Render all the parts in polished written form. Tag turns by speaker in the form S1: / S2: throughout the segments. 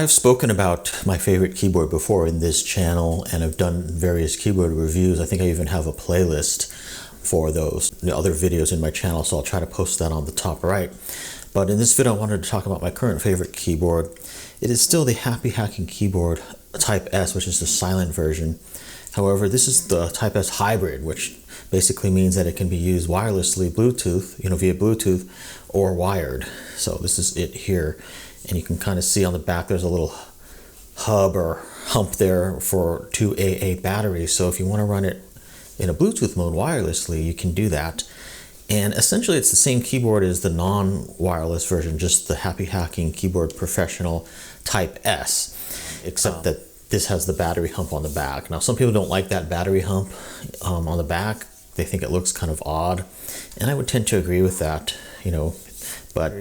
S1: I've spoken about my favorite keyboard before in this channel, and I've done various keyboard reviews. I think I even have a playlist for those other videos in my channel, so I'll try to post that on the top right. But in this video, I wanted to talk about my current favorite keyboard. It is still the Happy Hacking Keyboard Type S, which is the silent version. However, this is the Type S Hybrid, which basically means that it can be used wirelessly, Bluetooth, via Bluetooth, or wired. So this is it here. And you can kind of see on the back there's a little hub or hump there for 2 AA batteries. So if you want to run it in a Bluetooth mode wirelessly, you can do that. And essentially it's the same keyboard as the non-wireless version, just the Happy Hacking Keyboard Professional Type S, except that this has the battery hump on the back. Now some people don't like that battery hump on the back. They think it looks kind of odd, and I would tend to agree with that, but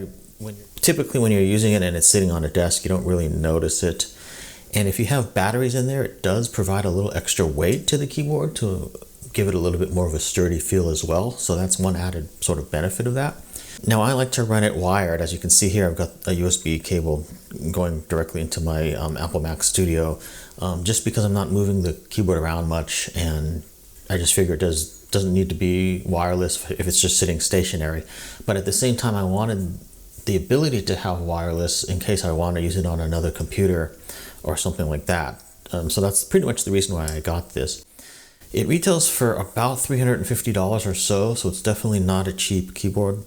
S1: typically when you're using it and it's sitting on a desk, you don't really notice it. And if you have batteries in there, it does provide a little extra weight to the keyboard to give it a little bit more of a sturdy feel as well. So that's one added sort of benefit of that. Now I like to run it wired. As you can see here, I've got a USB cable going directly into my Apple Mac Studio, just because I'm not moving the keyboard around much, and I just figure it doesn't need to be wireless if it's just sitting stationary. But at the same time, I wanted the ability to have wireless in case I want to use it on another computer or something like that. So that's pretty much the reason why I got this. It retails for about $350 or so, so it's definitely not a cheap keyboard,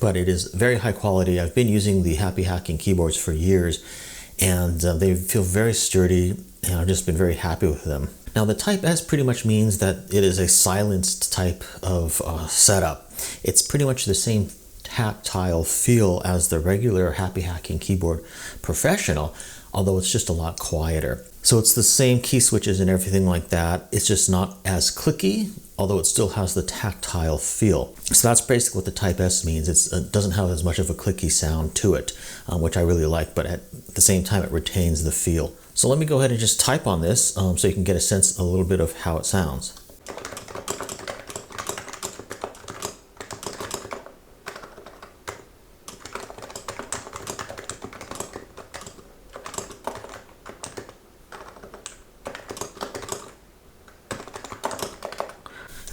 S1: but it is very high quality. I've been using the Happy Hacking keyboards for years, and they feel very sturdy, and I've just been very happy with them. Now the Type S pretty much means that it is a silenced type of setup. It's pretty much the same tactile feel as the regular Happy Hacking Keyboard Professional, although it's just a lot quieter. So it's the same key switches and everything like that. It's just not as clicky, although it still has the tactile feel. So that's basically what the Type S means. It doesn't have as much of a clicky sound to it, which I really like, but at the same time it retains the feel. So let me go ahead and just type on this so you can get a little bit of how it sounds.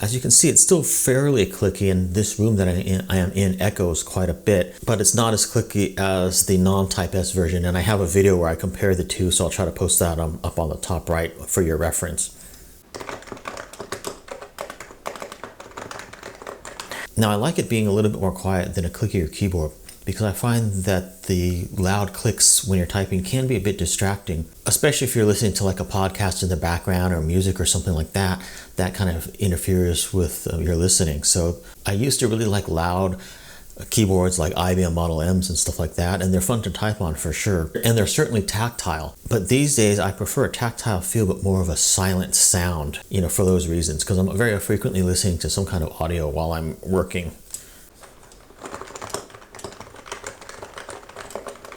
S1: As you can see, it's still fairly clicky, and this room that I am in echoes quite a bit, but it's not as clicky as the non-Type S version, and I have a video where I compare the two, so I'll try to post that up on the top right for your reference. Now I like it being a little bit more quiet than a clickier keyboard, because I find that the loud clicks when you're typing can be a bit distracting, especially if you're listening to like a podcast in the background or music or something like that. That kind of interferes with your listening. So I used to really like loud keyboards like IBM Model M's and stuff like that, and they're fun to type on for sure, and they're certainly tactile. But these days I prefer a tactile feel but more of a silent sound, for those reasons, because I'm very frequently listening to some kind of audio while I'm working.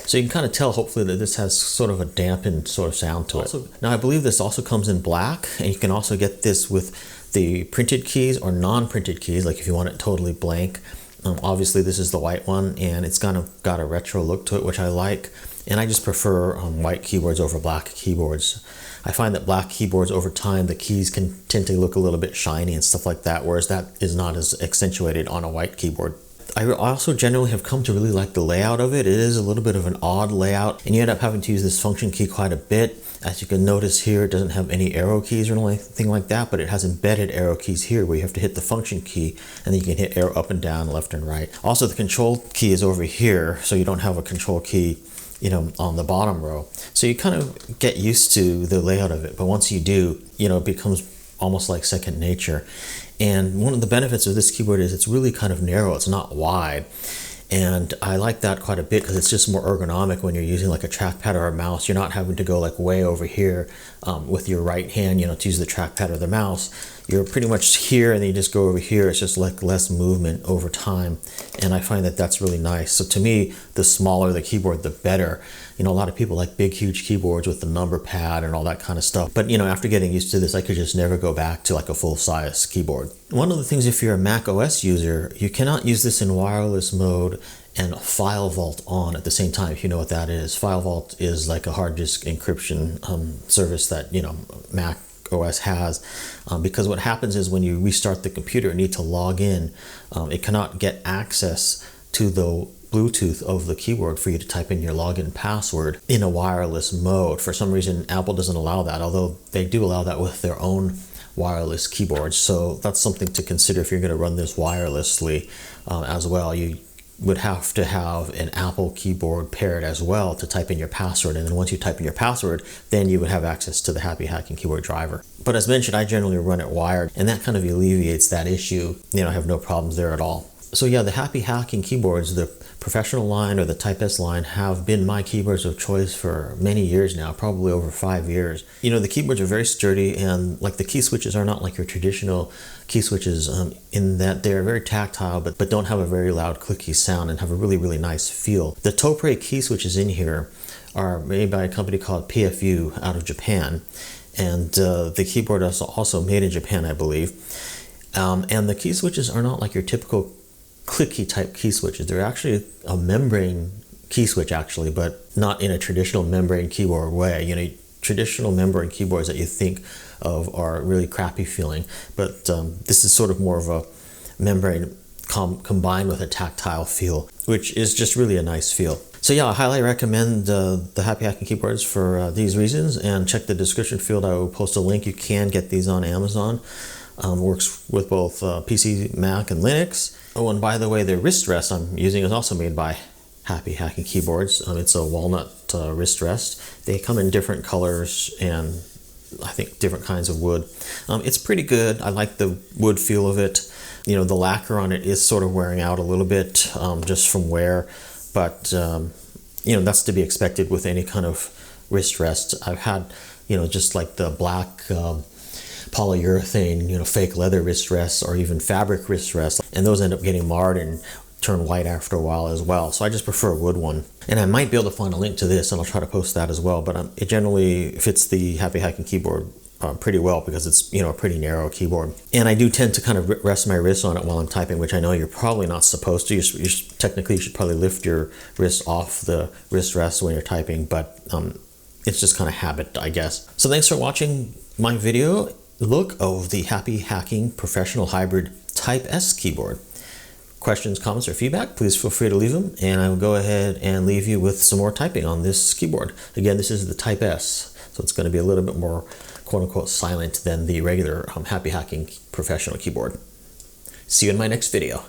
S1: So you can kind of tell, hopefully, that this has sort of a dampened sort of sound to it. Now I believe this also comes in black, and you can also get this with the printed keys or non-printed keys, like if you want it totally blank. Obviously this is the white one, and it's kind of got a retro look to it, which I like, and I just prefer white keyboards over black keyboards. I find that black keyboards over time, the keys can tend to look a little bit shiny and stuff like that, whereas that is not as accentuated on a white keyboard. I also generally have come to really like the layout of it. It is a little bit of an odd layout, and you end up having to use this function key quite a bit. As you can notice here, it doesn't have any arrow keys or anything like that, but it has embedded arrow keys here where you have to hit the function key, and then you can hit arrow up and down, left and right. Also, the control key is over here, so you don't have a control key on the bottom row. So you kind of get used to the layout of it, but once you do, it becomes almost like second nature. And one of the benefits of this keyboard is it's really kind of narrow, it's not wide. And I like that quite a bit because it's just more ergonomic when you're using like a trackpad or a mouse. You're not having to go like way over here with your right hand, to use the trackpad or the mouse. You're pretty much here and then you just go over here. It's just like less movement over time. And I find that that's really nice. So to me, the smaller the keyboard, the better. A lot of people like big, huge keyboards with the number pad and all that kind of stuff. But, after getting used to this, I could just never go back to like a full-size keyboard. One of the things, if you're a Mac OS user, you cannot use this in wireless mode and File Vault on at the same time, if you know what that is. File Vault is like a hard disk encryption service that, you know, Mac OS has, because what happens is when you restart the computer and need to log in, it cannot get access to the Bluetooth of the keyboard for you to type in your login password in a wireless mode. For some reason, Apple doesn't allow that, although they do allow that with their own wireless keyboards. So that's something to consider if you're going to run this wirelessly as well. You would have to have an Apple keyboard paired as well to type in your password, and then once you type in your password, then you would have access to the Happy Hacking Keyboard driver. But as mentioned, I generally run it wired, and that kind of alleviates that issue. You know, I have no problems there at all. So yeah, the Happy Hacking keyboards, the professional line or the Type S line, have been my keyboards of choice for many years now, probably over 5 years. You know, the keyboards are very sturdy, and like the key switches are not like your traditional key switches in that they're very tactile, but don't have a very loud clicky sound and have a really, really nice feel. The Topre key switches in here are made by a company called PFU out of Japan, and the keyboard is also made in Japan, I believe. And the key switches are not like your typical clicky type key switches. They're actually a membrane key switch actually, but not in a traditional membrane keyboard way. You know, traditional membrane keyboards that you think of are really crappy feeling, but this is sort of more of a membrane combined with a tactile feel, which is just really a nice feel. So yeah, I highly recommend the Happy Hacking keyboards for these reasons, and check the description field. I will post a link. You can get these on Amazon. Works with both PC, Mac, and Linux. Oh, and by the way, the wrist rest I'm using is also made by Happy Hacking keyboards. It's a walnut wrist rest. They come in different colors and I think different kinds of wood. It's pretty good. I like the wood feel of it. You know, the lacquer on it is sort of wearing out a little bit just from wear, but you know, that's to be expected with any kind of wrist rest. I've had, you know, just like the black polyurethane, you know, fake leather wrist rests, or even fabric wrist rests, and those end up getting marred and turn white after a while as well. So I just prefer a wood one, and I might be able to find a link to this, and I'll try to post that as well. But it generally fits the Happy Hacking keyboard pretty well, because it's, you know, a pretty narrow keyboard, and I do tend to kind of rest my wrists on it while I'm typing, which I know you're probably not supposed to. Technically, you should probably lift your wrists off the wrist rest when you're typing, but it's just kind of habit, I guess. So thanks for watching my video look of the Happy Hacking Professional Hybrid Type S keyboard. Questions, comments, or feedback, please feel free to leave them, and I will go ahead and leave you with some more typing on this keyboard. Again, this is the Type S, so it's going to be a little bit more quote-unquote silent than the regular Happy Hacking Professional keyboard. See you in my next video.